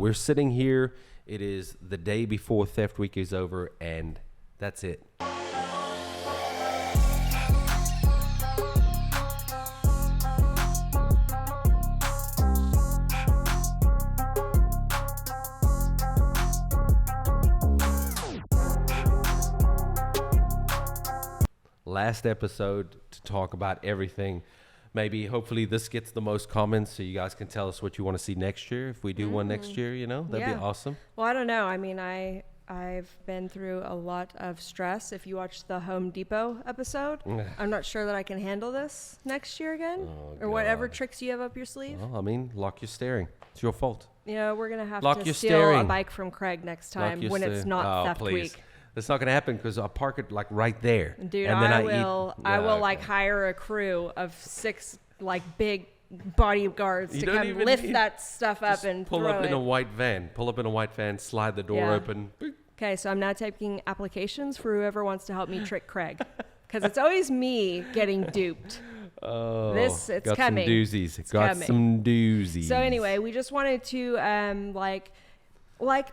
we're sitting here. It is the day before Theft Week is over, and that's it. Last episode to talk about everything. Maybe, hopefully, this gets the most comments so you guys can tell us what you want to see next year. If we do one next year, that'd be awesome. Well, I don't know. I mean, I've been through a lot of stress. If you watch the Home Depot episode, I'm not sure that I can handle this next year again, or whatever tricks you have up your sleeve. Well, I mean, lock your steering. It's your fault. We're going to have lock to your steal steering. a bike from Craig next time when it's not Theft Week. It's not going to happen because I'll park it like right there. Dude, and then I will like hire a crew of 6 like big bodyguards to come lift that stuff up and pull up in a white van. Pull up in a white van, slide the door open. Okay, so I'm now taking applications for whoever wants to help me trick Craig. Because it's always me getting duped. Oh, it's got coming. Some doozies. It's got coming. some doozies. So anyway, we just wanted to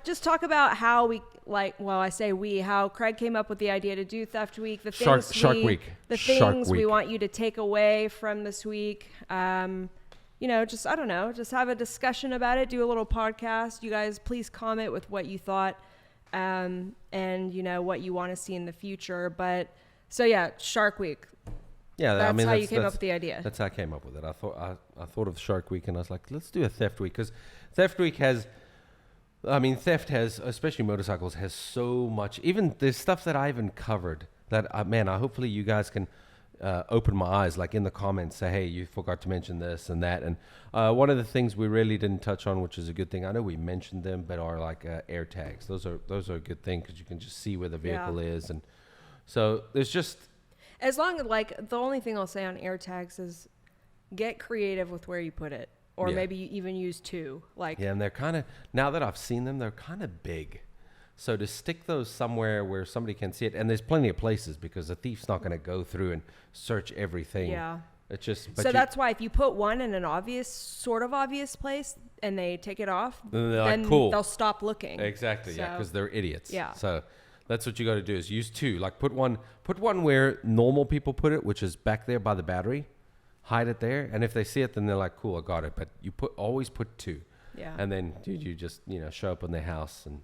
just talk about how we I say we, how Craig came up with the idea to do Theft Week, the things Shark Week. The things we want you to take away from this week. Just I don't know, just have a discussion about it, do a little podcast. You guys please comment with what you thought and what you want to see in the future. But so yeah, Shark Week. Yeah, that's how you came up with the idea. That's how I came up with it. I thought of Shark Week and I was like, let's do a Theft Week, because Theft Week has, theft has, especially motorcycles, has so much. Even there's stuff that I haven't covered that, hopefully you guys can open my eyes, like in the comments, say, hey, you forgot to mention this and that. And one of the things we really didn't touch on, which is a good thing, I know we mentioned them, but are like air tags. Those are a good thing because you can just see where the vehicle is. And so there's just... As long as, the only thing I'll say on air tags is get creative with where you put it. Or maybe you even use 2. And they're kind of, now that I've seen them, they're kind of big. So to stick those somewhere where somebody can see it, and there's plenty of places because a thief's not going to go through and search everything. Yeah. It's just. So that's why if you put one in an sort of obvious place, and they take it off, then cool. They'll stop looking. Exactly. So, because they're idiots. Yeah. So that's what you got to do is use 2. Like put one where normal people put it, which is back there by the battery. Hide it there, and if they see it, then they're like, cool, I got it. But you always put 2. Yeah. And then you just show up in their house, and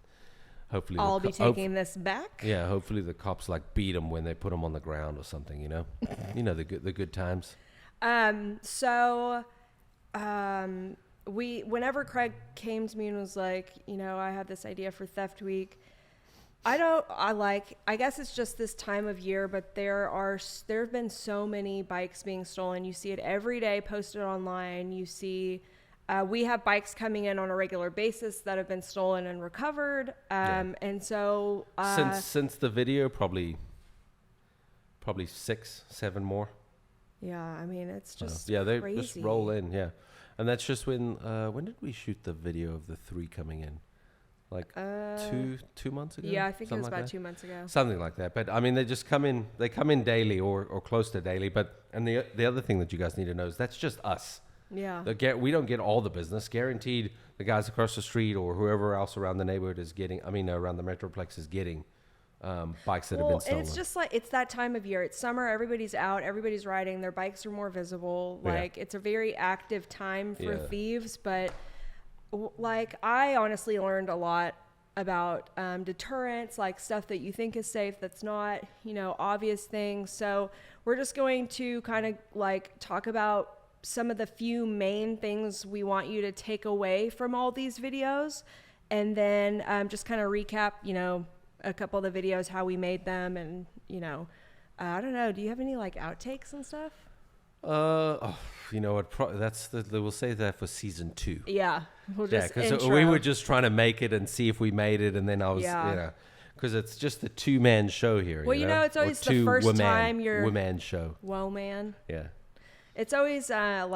hopefully I'll be taking this back. Yeah, hopefully the cops beat them when they put them on the ground or something, the good times. Whenever Craig came to me and was like, I have this idea for Theft Week, I guess it's just this time of year, but there have been so many bikes being stolen. You see it every day posted online. You see, we have bikes coming in on a regular basis that have been stolen and recovered. And so, since the video, probably 6, 7 more. Yeah. It's just, they crazy. Just roll in. Yeah. And that's just when did we shoot the video of the 3 coming in? 2 months ago? Yeah, I think it was about 2 months ago. Something like that. But they just come in. They come in daily or close to daily. And the other thing that you guys need to know is that's just us. Yeah. We don't get all the business. Guaranteed, the guys across the street or whoever else around the neighborhood is getting. Around the Metroplex is getting bikes that have been stolen. And it's just it's that time of year. It's summer. Everybody's out. Everybody's riding. Their bikes are more visible. It's a very active time for thieves. But I honestly learned a lot about deterrence, stuff that you think is safe that's not, obvious things. So we're just going to kind of talk about some of the few main things we want you to take away from all these videos, and then just kind of recap, a couple of the videos, how we made them, and I don't know. Do you have any outtakes and stuff? We'll save that for season 2. Yeah, because we were just trying to make it and see if we made it, and then I was, because it's just a 2-man show here. Well, it's always the first time you're woman show. Whoa, man. Yeah, it's always when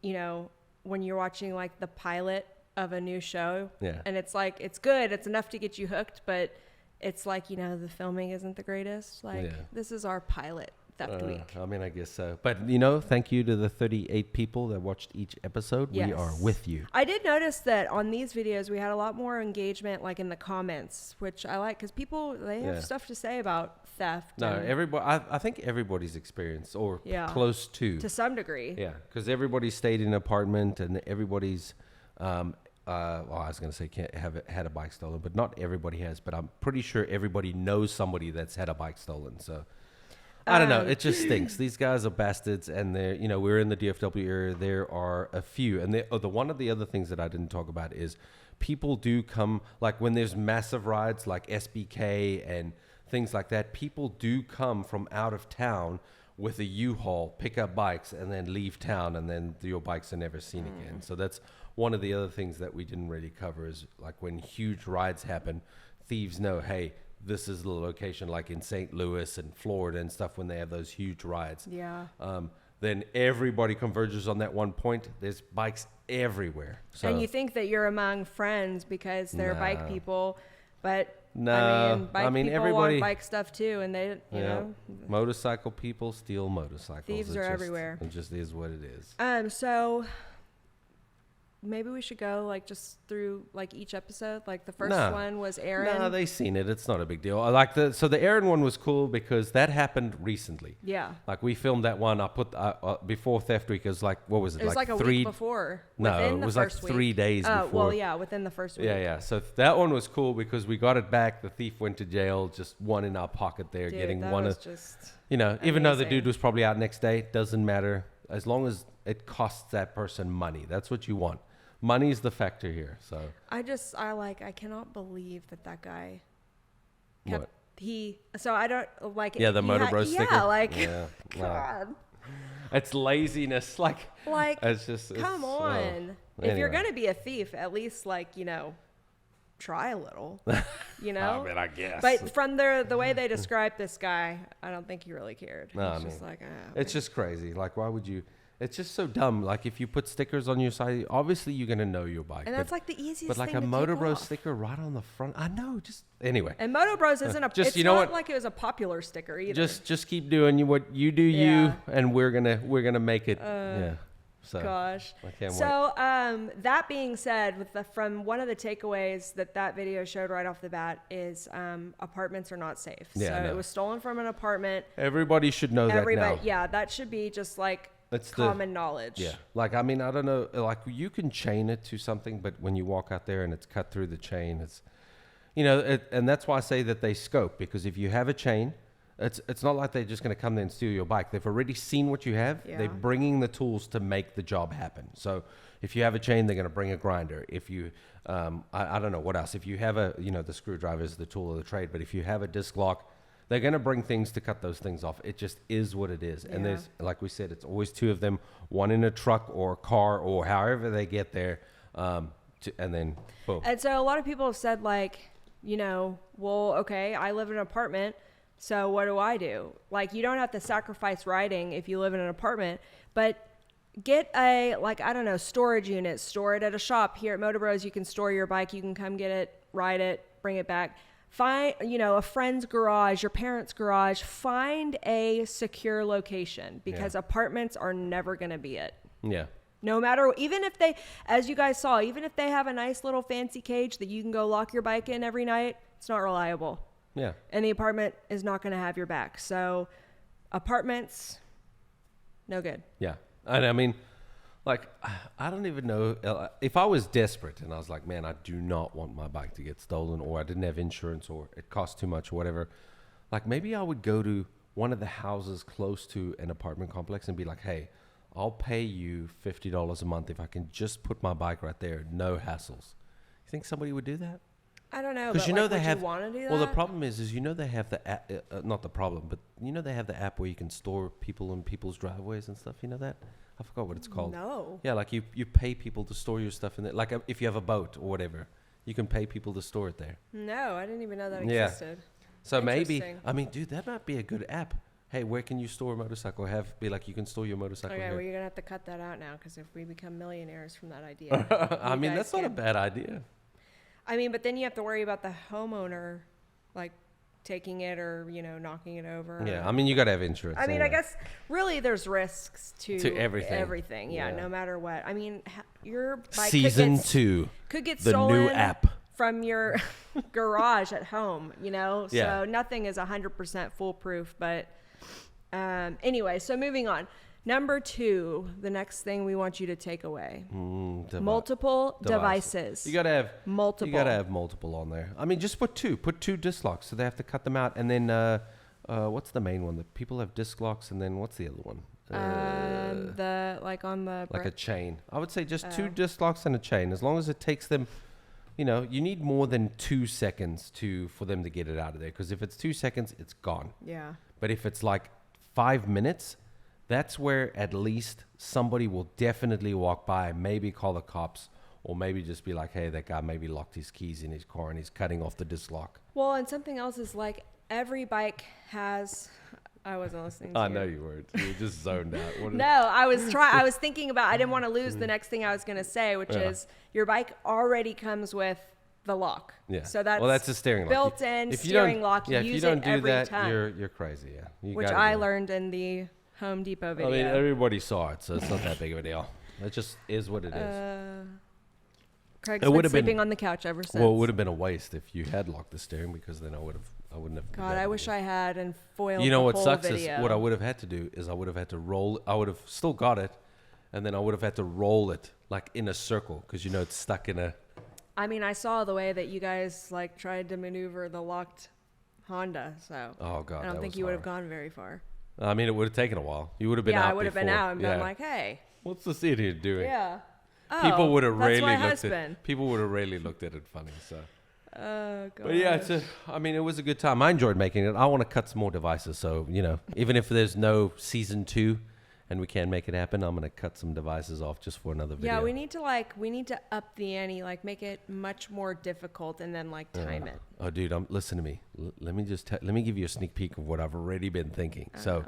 you're watching the pilot of a new show. Yeah, and it's it's good. It's enough to get you hooked, but it's the filming isn't the greatest. This is our pilot. theft week. I mean, I guess so. But, thank you to the 38 people that watched each episode. Yes. We are with you. I did notice that on these videos, we had a lot more engagement, like in the comments, which I like because people, they have stuff to say about theft. No, everybody, I think everybody's experienced or close to. To some degree. Yeah, because everybody stayed in an apartment and everybody's, well, I was going to say had a bike stolen, but not everybody has. But I'm pretty sure everybody knows somebody that's had a bike stolen. So I don't know. It just stinks. These guys are bastards, and they're, we're in the DFW area. There are a few, and one of the other things that I didn't talk about is people do come, like when there's massive rides like SBK and things like that. People do come from out of town with a U-Haul, pick up bikes, and then leave town, and then your bikes are never seen again. So that's one of the other things that we didn't really cover is like when huge rides happen, thieves know, hey, this is the location, like in St. Louis and Florida and stuff when they have those huge rides. Yeah. Then everybody converges on that one point. There's bikes everywhere. So, and you think that you're among friends because they're bike people, but no, bike people everybody want bike stuff too, and they, you know, motorcycle people steal motorcycles. Thieves are everywhere. It just is what it is. So maybe we should go like just through like each episode. Like the first one was Aaron. No, they seen it. It's not a big deal. I like so the Aaron one was cool because that happened recently. Yeah. Like we filmed that one. I put before Theft Week. It was like, what was it? It was like a week before. No, it was like 3 days before. Well, yeah, within the first week. Yeah. So that one was cool because we got it back. The thief went to jail. Just one in our pocket there, Dude, getting that one was of, just even though the amazing. dude was probably out next day, doesn't matter as long as it costs that person money. That's what you want. Money's the factor here. So I cannot believe that guy kept what? So I don't like the MotoBros sticker. Yeah, like God. It's laziness. Like it's just come on. If you're gonna be a thief, at least try a little. I mean, I guess. But from the way they described this guy, I don't think he really cared. No, it's just crazy. Like, why would you? It's just so dumb. Like, if you put stickers on your side, obviously you're gonna know your bike. And that's like the easiest. But like thing a to MotoBros take off. sticker right on the front, I know. Just anyway. And MotoBros isn't a. Just it's you know not what? like it was a popular sticker either. Just keep doing what you do, you, and we're gonna make it. So, gosh. I can't wait. So that being said, from one of the takeaways that video showed right off the bat is apartments are not safe. Yeah, so it was stolen from an apartment. Everybody should know that now. Yeah, that should be just like common knowledge. Yeah. Like, I mean, I don't know. Like, you can chain it to something, but when you walk out there and it's cut through the chain, it's, and that's why I say that they scope, because if you have a chain, it's not like they're just going to come there and steal your bike. They've already seen what you have. Yeah. They're bringing the tools to make the job happen. So if you have a chain, they're going to bring a grinder. If you, I don't know what else. If you have the screwdriver is the tool of the trade, but if you have a disc lock, they're going to bring things to cut those things off. It just is what it is. Yeah. And there's, like we said, it's always two of them, one in a truck or a car or however they get there, and then boom. And so a lot of people have said well, okay, I live in an apartment, so what do? Like, you don't have to sacrifice riding if you live in an apartment, but get a, storage unit, store it at a shop. Here at MotoBros, you can store your bike. You can come get it, ride it, bring it back. Find, a friend's garage, your parents' garage. Find a secure location because apartments are never going to be it. Yeah. No matter, even if they, as you guys saw, even if they have a nice little fancy cage that you can go lock your bike in every night, it's not reliable. Yeah. And the apartment is not going to have your back. So apartments, no good. Yeah. And I mean, I don't even know if I was desperate and I was like, man, I do not want my bike to get stolen, or I didn't have insurance, or it cost too much or whatever. Like, maybe I would go to one of the houses close to an apartment complex and be like, hey, I'll pay you $50 a month if I can just put my bike right there. No hassles. You think somebody would do that? I don't know. Because they have. Want to do that? Well, the problem is they have the app. Not the problem, but they have the app where you can store people in people's driveways and stuff. You know that? I forgot what it's called. No. Yeah, like you pay people to store your stuff in there. Like if you have a boat or whatever, you can pay people to store it there. No, I didn't even know that existed. So maybe, dude, that might be a good app. Hey, where can you store a motorcycle? You can store your motorcycle here. Okay, well, you're going to have to cut that out now, because if we become millionaires from that idea. That's not a bad idea. But then you have to worry about the homeowner, taking it or, knocking it over. Yeah, I mean, you got to have insurance. I mean, anyway. I guess really there's risks to everything. Everything, yeah, no matter what. I mean, your bike Season 2 could get the stolen new app from your garage at home, Yeah. So nothing is 100% foolproof. But anyway, so moving on. Number 2, the next thing we want you to take away: multiple devices. You gotta have multiple. You gotta have multiple on there. I mean, just put 2. Put 2 disc locks, so they have to cut them out. And then what's the main one? The people have disc locks, and then what's the other one? Like a chain. I would say just 2 disc locks and a chain. As long as it takes them, you need more than 2 seconds for them to get it out of there. Because if it's 2 seconds, it's gone. Yeah. But if it's like 5 minutes, that's where at least somebody will definitely walk by, maybe call the cops, or maybe just be like, hey, that guy maybe locked his keys in his car and he's cutting off the disc lock. Well, and something else is like every bike has... I wasn't listening to I you. know you weren't. You were just zoned out. No, I was thinking about, I didn't want to lose the next thing I was going to say, which is your bike already comes with the lock. Yeah. So that's, that's a steering lock. Built-in steering lock. You if use you don't it do every that, time. you're crazy. Yeah. Which I learned in the Home Depot video. I mean, everybody saw it, so it's not that big of a deal. It just is what it is. Craig's been sleeping on the couch ever since. Well, it would have been a waste if you had locked the steering, because then I wouldn't have. God, I wish I had and foiled You know the what whole sucks video. is what I would have had to do is I would have had to roll. I would have still got it, and then I would have had to roll it like in a circle, because it's stuck in a. I mean, I saw the way that you guys tried to maneuver the locked Honda, so Oh God, I don't think you would have gone very far. I mean, it would have taken a while. You would have been out. Yeah, I would have been before. out and been like, "Hey, what's this idiot doing?" Yeah. Oh, People would have really my looked husband. at. People would have really looked at it funny. So. Oh God. But yeah, it was a good time. I enjoyed making it. I want to cut some more devices. So even if there's no season 2, and we can't make it happen, I'm gonna cut some devices off just for another video. Yeah, we need to up the ante, make it much more difficult, and then time it. Oh, dude, listen to me. Let me give you a sneak peek of what I've already been thinking. So,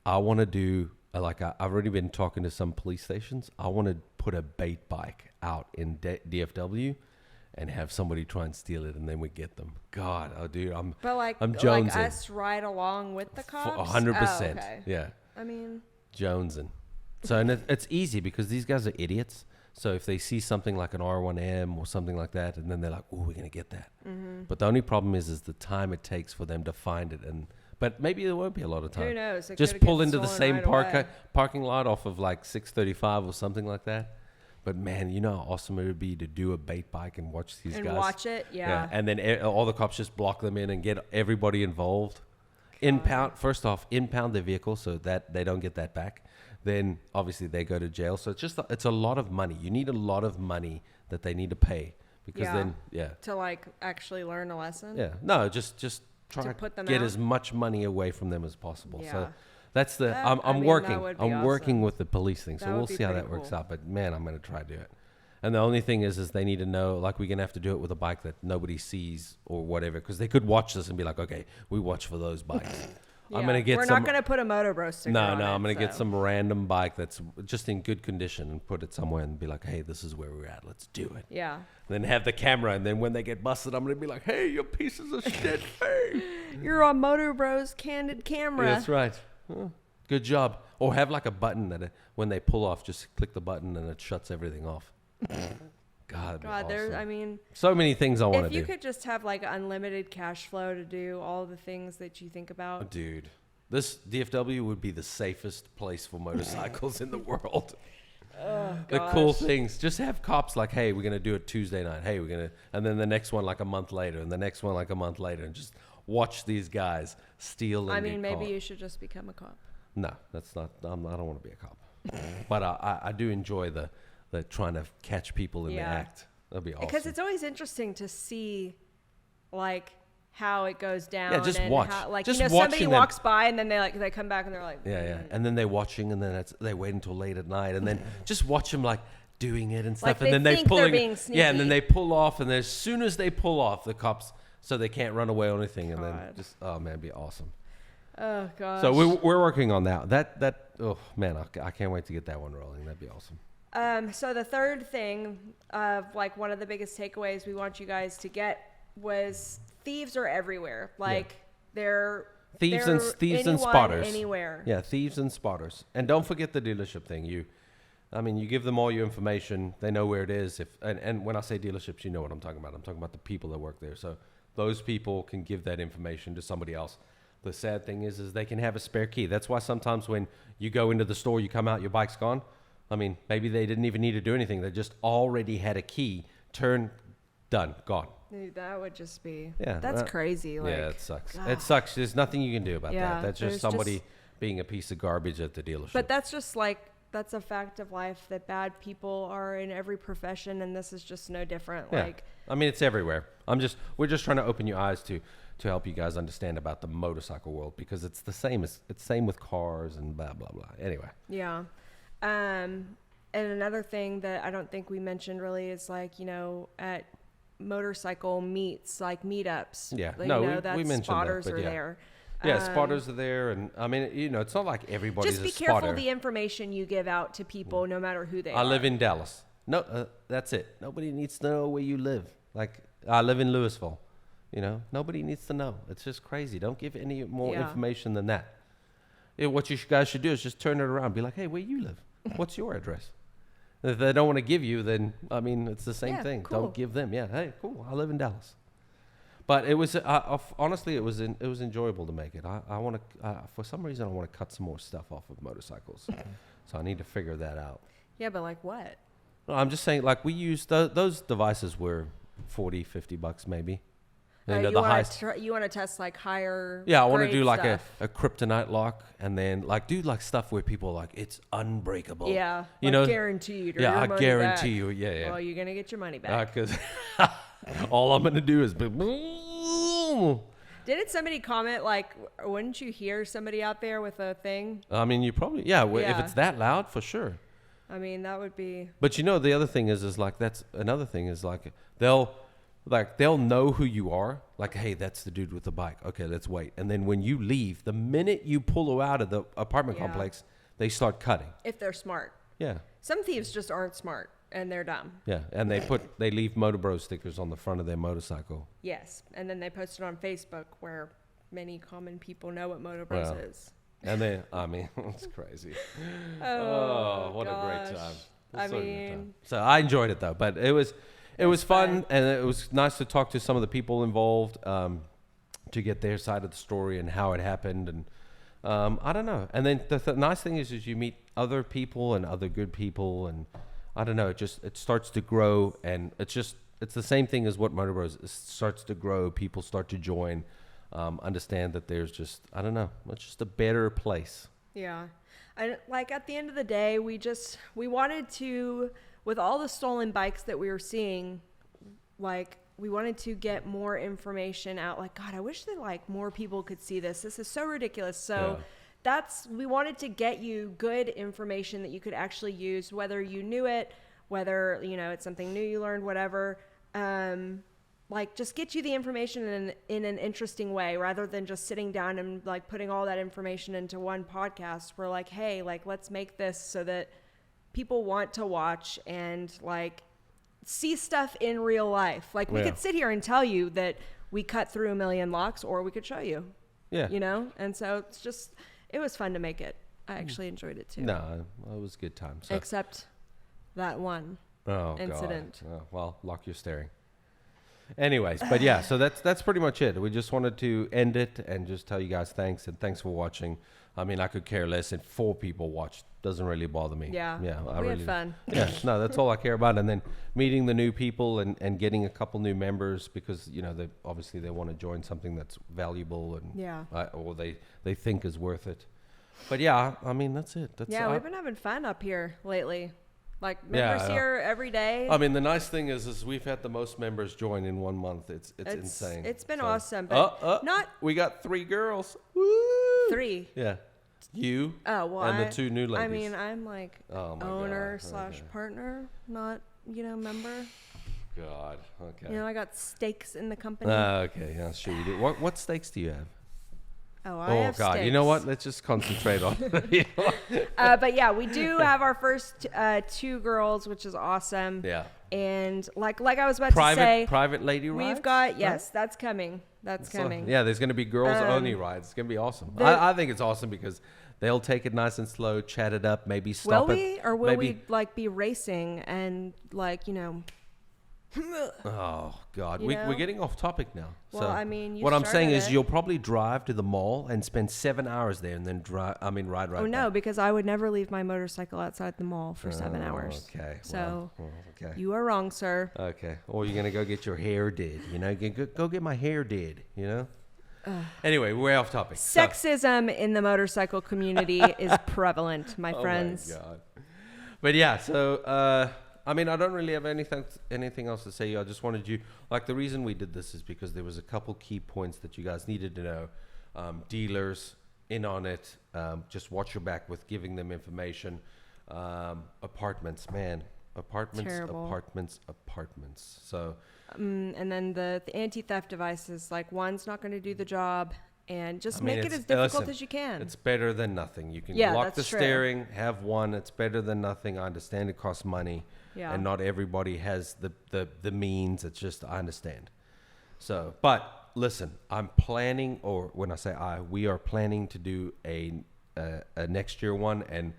I want to do I've already been talking to some police stations. I want to put a bait bike out in DFW, and have somebody try and steal it, and then we get them. God, dude, I'm jonesing. Like us ride along with the cops. 100%. Okay. Yeah. I mean. Jonesing. So and it's easy because these guys are idiots. So if they see something like an R1M or something like that, and then they're like, "Oh, we're gonna get that." Mm-hmm. But the only problem is the time it takes for them to find it. But maybe there won't be a lot of time. Who knows? Just pull into the same parking lot off of 635 or something like that. But man, you know how awesome it would be to do a bait bike and watch these guys. And watch it, yeah. And then all the cops just block them in and get everybody involved. First off, impound their vehicle so that they don't get that back. Then obviously they go to jail. So it's a lot of money. You need a lot of money that they need to pay, because to actually learn a lesson. Yeah. No, just try to put them get out? as much money away from them as possible. Yeah. So that's I'm working with the police thing. So we'll see how that works out. But man, I'm going to try to do it. And the only thing is they need to know, we're going to have to do it with a bike that nobody sees or whatever, because they could watch this and be like, okay, we watch for those bikes. Yeah. I'm going to get We're not going to put a MotoBros sticker on it. I'm going to get some random bike that's just in good condition and put it somewhere and be like, hey, this is where we're at. Let's do it. Yeah. And then have the camera, and then when they get busted, I'm going to be like, hey, you pieces of shit. Hey. You're on MotoBros candid camera. Yeah, that's right. Good job. Or have a button that when they pull off, just click the button and it shuts everything off. God, awesome. So many things I want to do. If you could just have unlimited cash flow to do all the things that you think about. Dude, this DFW would be the safest place for motorcycles in the world. Oh, the cool things. Just have cops hey, we're going to do it Tuesday night. Hey, and then the next one a month later, and the next one a month later, and just watch these guys steal and get maybe caught. You should just become a cop. No, that's not. I don't want to be a cop. But I do enjoy the trying to catch people in the act. That'd be awesome. Because it's always interesting to see, how it goes down. Yeah, just and watch. How, somebody walks by and then they come back and they're like, yeah. And then they're watching, and then they wait until late at night, and then just watch them doing it and stuff, and then they think they're being sneaky. Yeah, and then they pull off, and as soon as they pull off, the cops, so they can't run away or anything, and then just it'd be awesome. Oh gosh. So we're working on that. Oh man, I can't wait to get that one rolling. That'd be awesome. So the third thing of one of the biggest takeaways we want you guys to get was thieves are everywhere. Like thieves and anyone, spotters anywhere. Yeah, thieves and spotters. And don't forget the dealership thing. You give them all your information. They know where it is. And when I say dealerships, you know what I'm talking about. I'm talking about the people that work there. So those people can give that information to somebody else. The sad thing is they can have a spare key. That's why sometimes when you go into the store, you come out, your bike's gone. I mean, maybe they didn't even need to do anything. They just already had a key, turn, done, gone. Dude, that would just be, yeah, that's crazy. Like, yeah, it sucks. God. It sucks. There's nothing you can do about Yeah, that. That's just somebody being a piece of garbage at the dealership. But that's just like, that's a fact of life that bad people are in every profession, and this is just no different. Yeah. Like, I mean, it's everywhere. We're just trying to open your eyes to help you guys understand about the motorcycle world, because it's the same with cars and blah blah blah. Anyway. Yeah. And another thing that I don't think we mentioned really is, like, you know, at motorcycle meets, like meetups. Yeah. Like, No, you know, we mentioned spotters that, but are yeah. there. Yeah, spotters are there, and I mean, you know, it's not like everybody's Just be a spotter. careful the information you give out to people, no matter who they are. I live in Dallas. No, that's it. Nobody needs to know where you live. Like, I live in Louisville. You know, nobody needs to know. It's just crazy. Don't give any more information than that. What you guys should do is just turn it around. Be like, hey, where you live? What's your address? If they don't want to give you, then, I mean, it's the same thing. Cool. Don't give them. Yeah, hey, cool. I live in Dallas. But it was, honestly, it was enjoyable to make it. I want to, for some reason, I want to cut some more stuff off of motorcycles. So I need to figure that out. Yeah, but like what? No, I'm just saying, like, we used, those devices were $40, $50 maybe. You want to test like higher. Yeah, I want to do like stuff. a kryptonite lock, and then like do like stuff where people are like, it's unbreakable. Yeah, you like know, guaranteed. Or yeah, your I money guarantee back. you. Yeah, yeah. Well, you're gonna get your money back. Because all I'm gonna do is. Didn't somebody comment like, wouldn't you hear somebody out there with a thing? I mean, you probably if it's that loud, for sure. I mean, that would be. But you know, the other thing is like that's another thing is like they'll know who you are. Like, hey, that's the dude with the bike. Okay, let's wait. And then when you leave, the minute you pull out of the apartment complex, they start cutting. If they're smart. Yeah. Some thieves just aren't smart, and they're dumb. Yeah, and they leave MotoBros stickers on the front of their motorcycle. Yes, and then they post it on Facebook, where many common people know what MotoBros is. And then, I mean, it's crazy. What gosh. a great time. I mean, so I enjoyed it though, but it was fun, and it was nice to talk to some of the people involved, to get their side of the story and how it happened, and I don't know. And then the nice thing is you meet other people and other good people, and I don't know. It starts to grow, and it's the same thing as what MotoBros is. It starts to grow. People start to join, understand that there's just, I don't know. It's just a better place. Yeah, and like at the end of the day, we wanted to. With all the stolen bikes that we were seeing, like, we wanted to get more information out. Like, God, I wish that like more people could see this. This is so ridiculous. So we wanted to get you good information that you could actually use, whether you knew it, whether, you know, it's something new you learned, whatever. Like, just get you the information in an interesting way, rather than just sitting down and like putting all that information into one podcast. We're like, hey, like, let's make this so that people want to watch and like see stuff in real life. Like, we could sit here and tell you that we cut through 1 million locks, or we could show you. Yeah. You know? And so it was fun to make it. I actually enjoyed it too. No, it was a good time. So. Except that one incident. God. Oh, well, lock your steering. Anyways, but yeah, so that's pretty much it. We just wanted to end it and just tell you guys thanks, and thanks for watching. I mean, I could care less if 4 people watched. Doesn't really bother me. Yeah. We had fun. Yeah, no, that's all I care about. And then meeting the new people and getting a couple new members, because, you know, they want to join something that's valuable and or they think is worth it. But yeah, I mean, that's it. We've been having fun up here lately. Like, members here every day. I mean, the nice thing is we've had the most members join in 1 month. It's insane. It's been awesome. But we got 3 girls. Woo! 3. Yeah. You and the 2 new ladies. I mean, I'm like owner / partner, not, member. God, okay. I got stakes in the company. Okay, yeah, sure you do. What stakes do you have? I have God, stakes. You know what? Let's just concentrate on. But yeah, we do have our first 2 girls, which is awesome. Yeah. And like I was about to say, private lady rides. We've got that's coming. That's coming. Yeah, there's going to be girls only rides. It's going to be awesome. I think it's awesome because they'll take it nice and slow, chat it up, maybe stop will we, or will maybe, we like be racing and like Oh God, we're getting off topic now. Well, so I mean, what I'm saying is you'll probably drive to the mall and spend 7 hours there, and then ride. Oh no, because I would never leave my motorcycle outside the mall for 7 hours. Okay. So okay. You are wrong, sir. Okay. Or you're gonna go get your hair did. Go get my hair did. Anyway, we're off topic. Sexism in the motorcycle community is prevalent, my friends. Oh my God. But yeah, so. I mean, I don't really have anything else to say. I just wanted you, like, the reason we did this is because there was a couple key points that you guys needed to know. Dealers in on it. Just watch your back with giving them information. Apartments, man. Terrible. Apartments. So. And then the anti-theft devices, like one's not going to do the job. And just make it as difficult as you can. It's better than nothing. You can lock the steering, have one. It's better than nothing. I understand it costs money. Yeah. And not everybody has the means. It's just, I understand. So, but listen, I'm planning, or when I say we are planning to do a next year one. And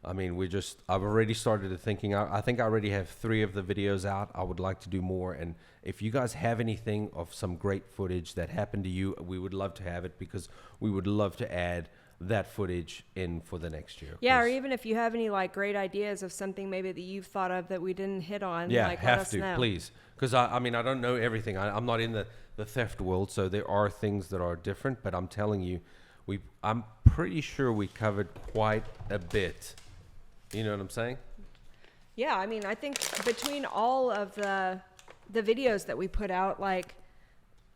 I mean, I've already started thinking, I think I already have 3 of the videos out. I would like to do more. And if you guys have anything of some great footage that happened to you, we would love to have it, because we would love to add that footage in for the next year. Yeah, or even if you have any like great ideas of something maybe that you've thought of that we didn't hit on. Yeah, like, have let us to, know. please. Because I mean, I don't know everything. I'm not in the theft world, so there are things that are different. But I'm telling you, I'm pretty sure we covered quite a bit. You know what I'm saying? Yeah, I mean, I think between all of the videos that we put out, like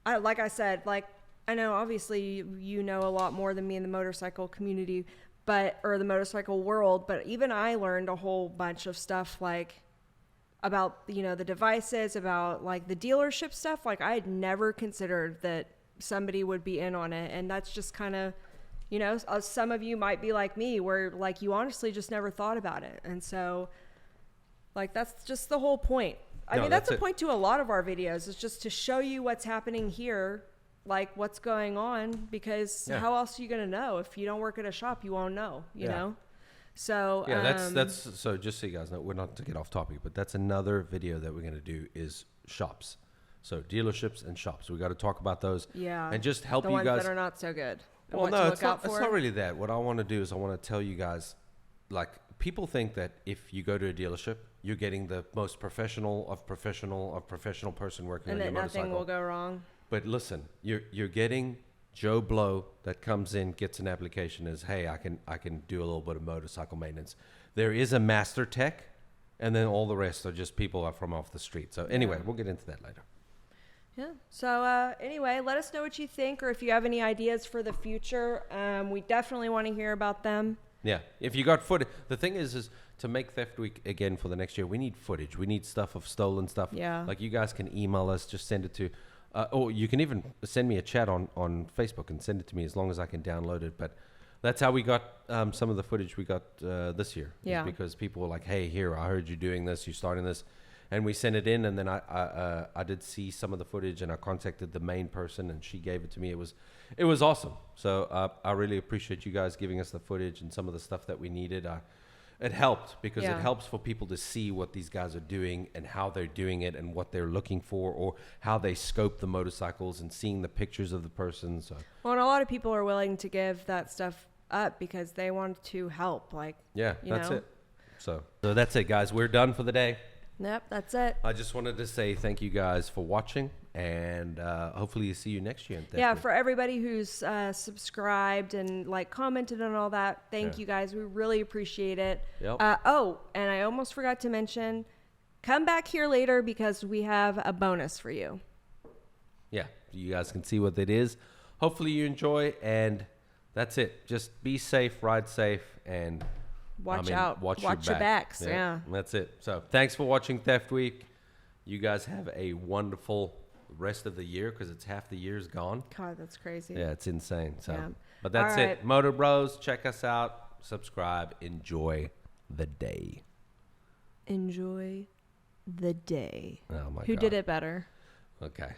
I said, like, I know obviously you know a lot more than me in the motorcycle community, or the motorcycle world, but even I learned a whole bunch of stuff, like about, the devices, about like the dealership stuff. Like I had never considered that somebody would be in on it. And that's just kind of, some of you might be like me, where like you honestly just never thought about it. And so like, that's just the whole point. I mean, that's the point to a lot of our videos, is just to show you what's happening here, like what's going on, because how else are you going to know? If you don't work at a shop, you won't know, you know? So, that's so just so you guys know, we're not to get off topic, but that's another video that we're going to do is shops. So dealerships and shops. We got to talk about those. Yeah. And just help the you ones guys that are not so good. Well, no, it's not really that. What I want to do is I want to tell you guys, like, people think that if you go to a dealership, you're getting the most professional person working on your motorcycle. And that nothing will go wrong. But listen, you're getting Joe Blow that comes in, gets an application, is, hey, I can do a little bit of motorcycle maintenance. There is a master tech, and then all the rest are just people from off the street. So anyway, we'll get into that later. Yeah. So anyway, let us know what you think, or if you have any ideas for the future. We definitely want to hear about them. Yeah. If you got footage, the thing is to make Theft Week again for the next year, we need footage. We need stuff of stolen stuff. Yeah. Like, you guys can email us, just send it to, or you can even send me a chat on Facebook and send it to me, as long as I can download it. But that's how we got some of the footage we got this year. Yeah. Because people were like, hey, here, I heard you doing this, you're starting this. And we sent it in, and then I did see some of the footage, and I contacted the main person, and she gave it to me. It was awesome. So I really appreciate you guys giving us the footage and some of the stuff that we needed. It helped, because it helps for people to see what these guys are doing and how they're doing it and what they're looking for, or how they scope the motorcycles, and seeing the pictures of the person. So, well, and a lot of people are willing to give that stuff up because they want to help. Like, that's it. So that's it, guys. We're done for the day. Yep, that's it. I just wanted to say thank you guys for watching, and hopefully see you next year. Yeah, for everybody who's subscribed and like commented on all that, thank you guys. We really appreciate it. Yep. And I almost forgot to mention, come back here later because we have a bonus for you. Yeah, you guys can see what that is. Hopefully you enjoy, and that's it. Just be safe, ride safe, and watch out. Watch your backs. Yeah. That's it. So thanks for watching Theft Week. You guys have a wonderful rest of the year, because it's half the year's gone. God, that's crazy. Yeah, it's insane. So, yeah. But that's it. MotoBros, check us out. Subscribe. Enjoy the day. Enjoy The Day. Oh my god. Who did it better? Okay.